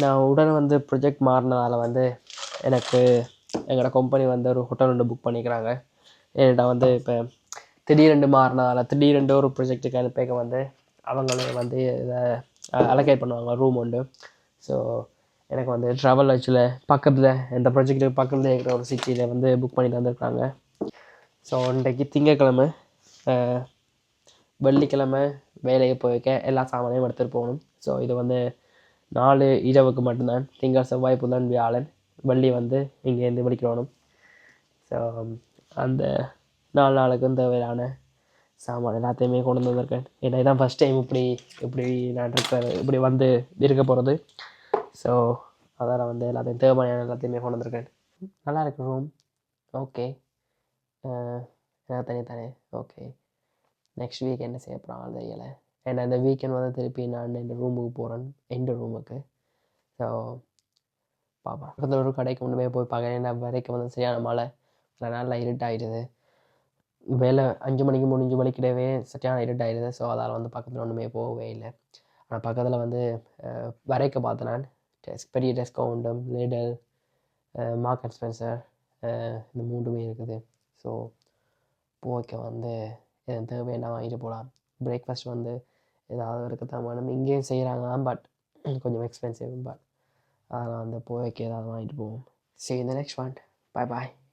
நான் உடனே வந்து ப்ரொஜெக்ட் மாறினதால வந்து எனக்கு எங்களோட கம்பெனி வந்து ஒரு ஹோட்டல் ஒன்று புக் பண்ணிக்கிறாங்க. என்கிட்ட வந்து இப்போ திடீரென்று மாறினதால திடீரென்று ஒரு ப்ரொஜெக்ட்டுக்கு அனுப்பிக்க வந்து அவங்களே வந்து இதை அலோகேட் பண்ணுவாங்க ரூம் உண்டு. ஸோ எனக்கு வந்து ட்ராவல் ஆக்சுவலி பக்கத்தில் எந்த ப்ரொஜெக்ட்டுக்கு பக்கத்தில் இருக்கிற ஒரு சிட்டியில் வந்து புக் பண்ணி தந்துருக்காங்க. ஸோ இன்றைக்கு திங்கட்கிழமை, வெள்ளிக்கிழமை வேலையை போய்க்க எல்லா சாமானையும் எடுத்துகிட்டு போகணும். ஸோ இது வந்து 4 இரவுக்கு மட்டும்தான். திங்கள், செவ்வாய், புதன், வியாழன், வெள்ளி வந்து இங்கேருந்து வெளிக்கிடணும். ஸோ அந்த 4 நாளுக்கும் தேவையான சாமான் எல்லாத்தையுமே கொண்டு வந்திருக்கேன். ஏன்னா இதான் ஃபஸ்ட் டைம் இப்படி நான் இப்படி வந்து இருக்க போகிறது. ஸோ அதால் வந்து எல்லாத்தையும் தேவையான எல்லாத்தையுமே கொண்டு வந்திருக்கேன். நல்லா இருக்கு ரூம். ஓகே, எனக்கு தானே ஓகே. நெக்ஸ்ட் வீக் என்ன செய்ய போகிறாங்க தெரியலை. ஏன்னா இந்த வீக்கெண்ட் வந்து திருப்பி நான் இந்த ரூமுக்கு போகிறேன், எந்த ரூமுக்கு. ஸோ பார்ப்பேன். பக்கத்தில் ஒரு கடைக்கு ஒன்றுமே போய் பார்க்க. ஏன்னா வரைக்கும் வந்து சரியான மழை, நல்லா இருட்டாயிடுது. வேலை 5 மணிக்கு முடிஞ்சு வலிக்கிடவே சரியான இருட்டாயிடுது. ஸோ அதால் வந்து பக்கத்தில் ஒன்றுமே போகவே இல்லை. ஆனால் பக்கத்தில் வந்து வரைக்க பார்த்தேன் நான். பெரிய டிஸ்கவுண்ட்டும், லிடல், மார்க் அண்ட் ஸ்பென்சர், இந்த 3மே இருக்குது. ஸோ போய்க்க வந்து எனக்கு தேவையான வாங்கிட்டு போகலாம். பிரேக்ஃபாஸ்ட் வந்து ஏதாவது இருக்கத்தான் வேணும். இங்கேயும் செய்கிறாங்க தான், பட் கொஞ்சம் எக்ஸ்பென்சிவ். பட் அதனால் வந்து போய்க்க ஏதாவது வாங்கிட்டு போவோம். See you in the next one. Bye bye.